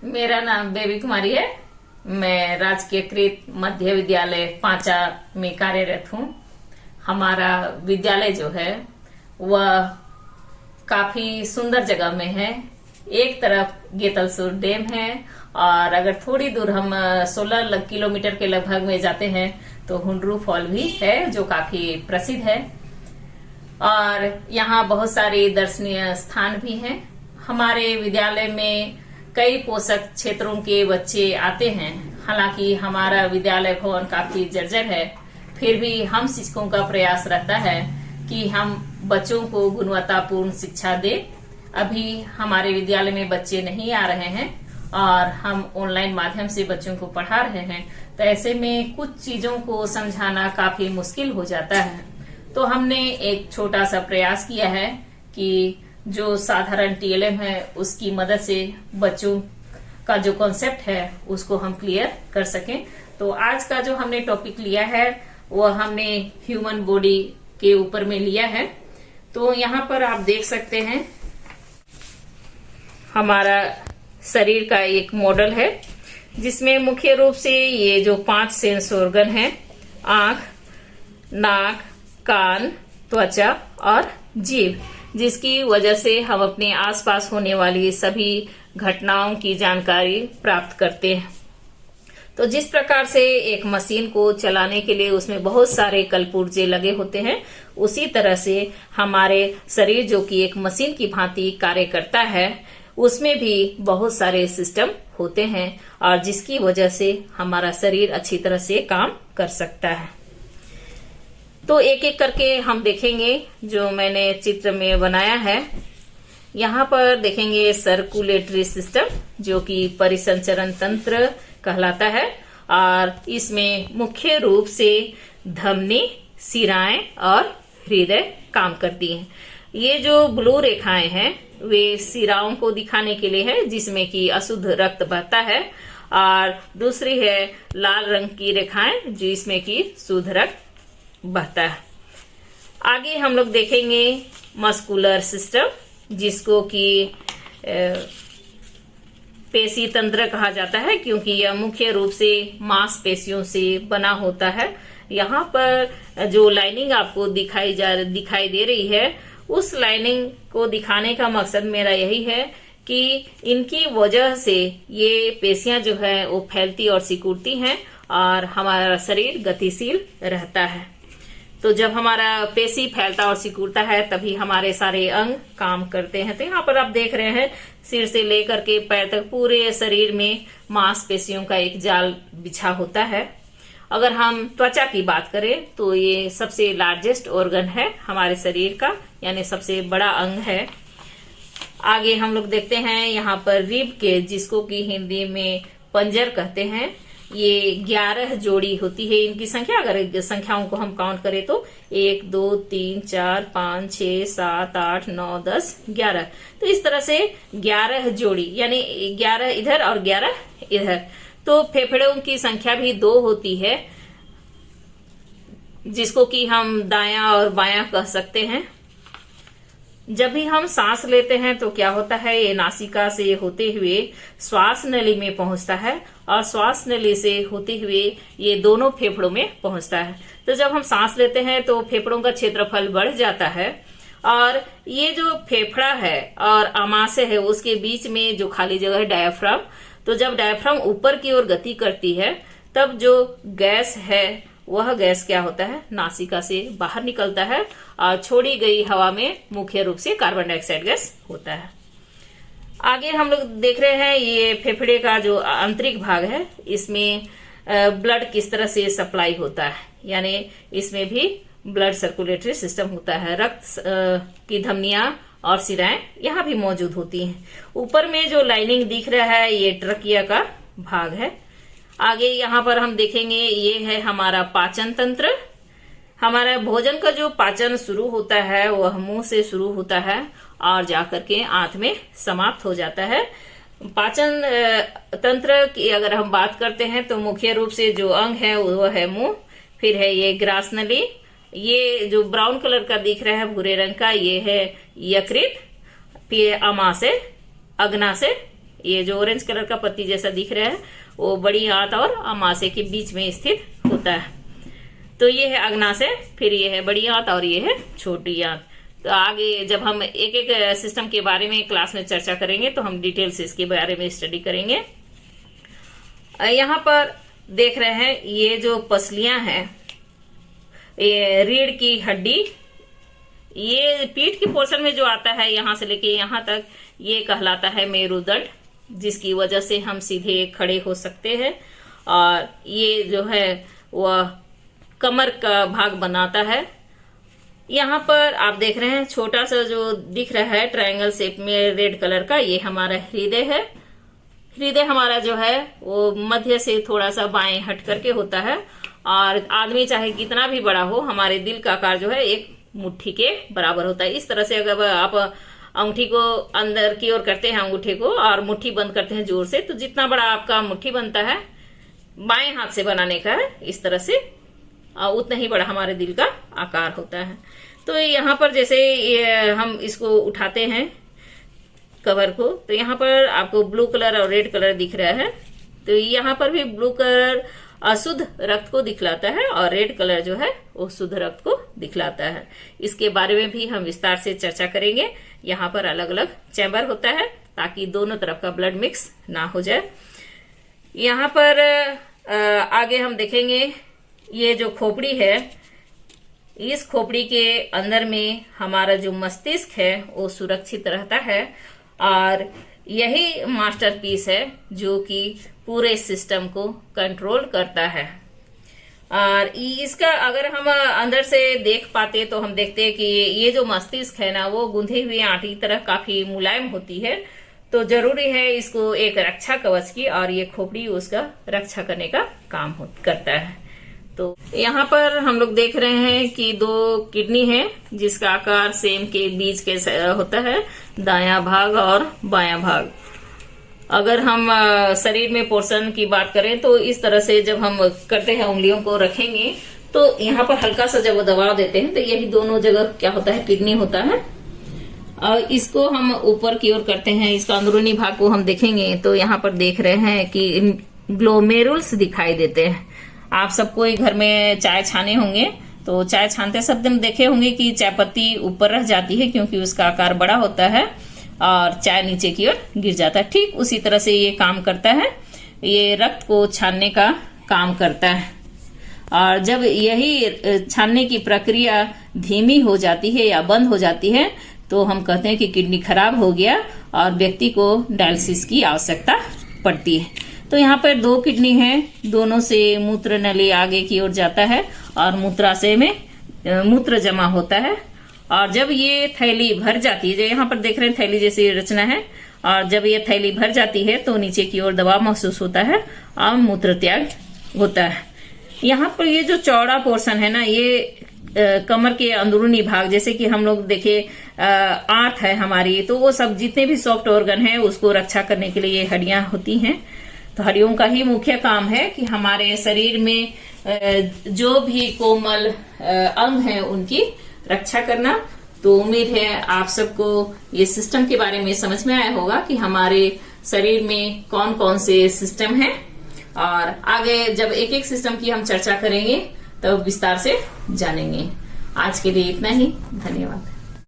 मेरा नाम बेबी कुमारी है। मैं राजकीय कृत मध्य विद्यालय पांचा में कार्यरत हूँ। हमारा विद्यालय जो है वह काफी सुंदर जगह में है। एक तरफ गेतलसूर डैम है और अगर थोड़ी दूर हम 16 किलोमीटर के लगभग में जाते हैं तो हुंडरू फॉल भी है जो काफी प्रसिद्ध है। और यहाँ बहुत सारे दर्शनीय स्थान भी हैं। हमारे विद्यालय में कई पोषक क्षेत्रों के बच्चे आते हैं। हालांकि हमारा विद्यालय भवन काफी जर्जर है, फिर भी हम शिक्षकों का प्रयास रहता है कि हम बच्चों को गुणवत्तापूर्ण शिक्षा दें। अभी हमारे विद्यालय में बच्चे नहीं आ रहे हैं और हम ऑनलाइन माध्यम से बच्चों को पढ़ा रहे हैं, तो ऐसे में कुछ चीजों को समझाना काफी मुश्किल हो जाता है। तो हमने एक छोटा सा प्रयास किया है कि जो साधारण टीएलएम है उसकी मदद से बच्चों का जो कॉन्सेप्ट है उसको हम क्लियर कर सकें। तो आज का जो हमने टॉपिक लिया है वो हमने ह्यूमन बॉडी के ऊपर में लिया है। तो यहाँ पर आप देख सकते हैं हमारा शरीर का एक मॉडल है जिसमें मुख्य रूप से ये जो 5 सेंस ऑर्गन है, आंख, नाक, कान, त्वचा और जीभ, जिसकी वजह से हम अपने आसपास होने वाली सभी घटनाओं की जानकारी प्राप्त करते हैं। तो जिस प्रकार से एक मशीन को चलाने के लिए उसमें बहुत सारे कलपुर्जे लगे होते हैं, उसी तरह से हमारे शरीर जो कि एक मशीन की भांति कार्य करता है, उसमें भी बहुत सारे सिस्टम होते हैं और जिसकी वजह से हमारा शरीर अच्छी तरह से काम कर सकता है। तो एक एक करके हम देखेंगे जो मैंने चित्र में बनाया है। यहाँ पर देखेंगे सर्कुलेटरी सिस्टम जो कि परिसंचरण तंत्र कहलाता है और इसमें मुख्य रूप से धमनी, शिराएं और हृदय काम करती हैं। ये जो ब्लू रेखाएं हैं वे शिराओं को दिखाने के लिए है जिसमें कि अशुद्ध रक्त बहता है, और दूसरी है लाल रंग की रेखाएं जिसमें कि शुद्ध रक्त बहता है। आगे हम लोग देखेंगे मस्कुलर सिस्टम जिसको कि पेशी तंत्र कहा जाता है क्योंकि यह मुख्य रूप से मांसपेशियों से बना होता है। यहाँ पर जो लाइनिंग आपको दिखाई दे रही है, उस लाइनिंग को दिखाने का मकसद मेरा यही है कि इनकी वजह से ये पेशियां जो है वो फैलती और सिकुड़ती हैं और हमारा शरीर गतिशील रहता है। तो जब हमारा पेशी फैलता और सिकुड़ता है तभी हमारे सारे अंग काम करते हैं। तो यहाँ पर आप देख रहे हैं सिर से लेकर के पैर तक पूरे शरीर में मांसपेशियों का एक जाल बिछा होता है। अगर हम त्वचा की बात करें तो ये सबसे लार्जेस्ट ऑर्गन है हमारे शरीर का, यानी सबसे बड़ा अंग है। आगे हम लोग देखते हैं यहाँ पर रिब के, जिसको कि हिंदी में पंजर कहते हैं। ये 11 जोड़ी होती है इनकी संख्या। अगर संख्याओं को हम काउंट करें तो 1 2 3 4 5 6 7 8 9 10 11। तो इस तरह से 11 जोड़ी, यानी 11 इधर और 11 इधर। तो फेफड़ों की संख्या भी 2 होती है जिसको कि हम दायां और बायां कह सकते हैं। जब भी हम सांस लेते हैं तो क्या होता है, ये नासिका से होते हुए श्वास नली में पहुंचता है और श्वास नली से होते हुए ये दोनों फेफड़ों में पहुंचता है। तो जब हम सांस लेते हैं तो फेफड़ों का क्षेत्रफल बढ़ जाता है और ये जो फेफड़ा है और आमाशय है उसके बीच में जो खाली जगह है डायाफ्राम। तो जब डायाफ्राम ऊपर की ओर गति करती है तब जो गैस है वह गैस क्या होता है, नासिका से बाहर निकलता है और छोड़ी गई हवा में मुख्य रूप से कार्बन डाइऑक्साइड गैस होता है। आगे हम लोग देख रहे हैं ये फेफड़े का जो आंतरिक भाग है, इसमें ब्लड किस तरह से सप्लाई होता है, यानी इसमें भी ब्लड सर्कुलेटरी सिस्टम होता है। रक्त की धमनियां और शिराएं यहाँ भी मौजूद होती हैं। ऊपर में जो लाइनिंग दिख रहा है ये ट्रकिया का भाग है। आगे यहाँ पर हम देखेंगे ये है हमारा पाचन तंत्र। हमारा भोजन का जो पाचन शुरू होता है वह मुंह से शुरू होता है और जाकर के आंत में समाप्त हो जाता है। पाचन तंत्र की अगर हम बात करते हैं तो मुख्य रूप से जो अंग है वह है मुंह, फिर है ये ग्रास नली, ये जो ब्राउन कलर का दिख रहा है भूरे रंग का ये है यकृत, फिर अमाशय, अग्नाशय, ये जो ऑरेंज कलर का पत्ती जैसा दिख रहा है वो बड़ी आंत और अमाशय के बीच में स्थित होता है। तो ये है अग्नाशय, फिर ये है बड़ी आंत और ये है छोटी आंत। तो आगे जब हम एक एक सिस्टम के बारे में क्लास में चर्चा करेंगे तो हम डिटेल से इसके बारे में स्टडी करेंगे। यहाँ पर देख रहे हैं ये जो पसलियां हैं, ये रीढ़ की हड्डी, ये पीठ की पोर्शन में जो आता है यहाँ से लेके यहाँ तक, ये कहलाता है मेरुदंड, जिसकी वजह से हम सीधे खड़े हो सकते हैं। और ये जो है वह कमर का भाग बनाता है। यहाँ पर आप देख रहे हैं छोटा सा जो दिख रहा है ट्रायंगल शेप में रेड कलर का, ये हमारा हृदय है। हृदय हमारा जो है वो मध्य से थोड़ा सा बाएं हट करके होता है। और आदमी चाहे कितना भी बड़ा हो, हमारे दिल का आकार जो है एक मुट्ठी के बराबर होता है। इस तरह से अगर आप अंगूठी को अंदर की ओर करते हैं, अंगूठे को, और मुट्ठी बंद करते हैं जोर से, तो जितना बड़ा आपका मुट्ठी बनता है बाएं हाथ से बनाने का है इस तरह से, उतना ही बड़ा हमारे दिल का आकार होता है। तो यहाँ पर जैसे हम इसको उठाते हैं कवर को, तो यहाँ पर आपको ब्लू कलर और रेड कलर दिख रहा है। तो यहाँ पर भी ब्लू कलर अशुद्ध रक्त को दिखलाता है और रेड कलर जो है वो शुद्ध रक्त को दिखलाता है। इसके बारे में भी हम विस्तार से चर्चा करेंगे। यहाँ पर अलग अलग चैम्बर होता है ताकि दोनों तरफ का ब्लड मिक्स ना हो जाए। यहाँ पर आगे हम देखेंगे ये जो खोपड़ी है, इस खोपड़ी के अंदर में हमारा जो मस्तिष्क है वो सुरक्षित रहता है और यही मास्टरपीस है जो कि पूरे सिस्टम को कंट्रोल करता है। और इसका अगर हम अंदर से देख पाते तो हम देखते हैं कि ये जो मस्तिष्क है ना, वो गूंधी हुई आटे की तरह काफी मुलायम होती है। तो जरूरी है इसको एक रक्षा कवच की, और ये खोपड़ी उसका रक्षा करने का काम करता है। तो यहाँ पर हम लोग देख रहे हैं कि 2 किडनी है जिसका आकार सेम के बीच के होता है, दायां भाग और बायां भाग। अगर हम शरीर में पोर्शन की बात करें तो इस तरह से जब हम करते हैं, उंगलियों को रखेंगे तो यहाँ पर हल्का सा जब दबाव देते हैं तो यही दोनों जगह क्या होता है, किडनी होता है। और इसको हम ऊपर की ओर करते हैं, इसका अंदरूनी भाग को हम देखेंगे तो यहाँ पर देख रहे हैं कि ग्लोमेरुल्स दिखाई देते हैं। आप सबको घर में चाय छाने होंगे तो चाय छानते शब्द में देखे होंगे कि चाय पत्ती ऊपर रह जाती है क्योंकि उसका आकार बड़ा होता है और चाय नीचे की ओर गिर जाता है। ठीक उसी तरह से ये काम करता है, ये रक्त को छानने का काम करता है। और जब यही छानने की प्रक्रिया धीमी हो जाती है या बंद हो जाती है तो हम कहते हैं कि किडनी खराब हो गया और व्यक्ति को डायलिसिस की आवश्यकता पड़ती है। तो यहाँ पर 2 किडनी है, दोनों से मूत्र नली आगे की ओर जाता है और मूत्राशय में मूत्र जमा होता है। और जब ये थैली भर जाती है, जो यहाँ पर देख रहे हैं थैली जैसी रचना है, और जब ये थैली भर जाती है तो नीचे की ओर दबाव महसूस होता है और मूत्र त्याग होता है। यहाँ पर ये जो चौड़ा पोर्शन है ना, ये कमर के अंदरूनी भाग, जैसे कि हम लोग देखे आंत है हमारी, तो वो सब जितने भी सॉफ्ट ऑर्गन है उसको रक्षा करने के लिए ये हड्डियां होती हैं। तो हड्डियों का ही मुख्य काम है कि हमारे शरीर में जो भी कोमल अंग है उनकी रक्षा करना। तो उम्मीद है आप सबको ये सिस्टम के बारे में समझ में आया होगा कि हमारे शरीर में कौन कौन से सिस्टम हैं, और आगे जब एक एक सिस्टम की हम चर्चा करेंगे तब विस्तार से जानेंगे। आज के लिए इतना ही, धन्यवाद।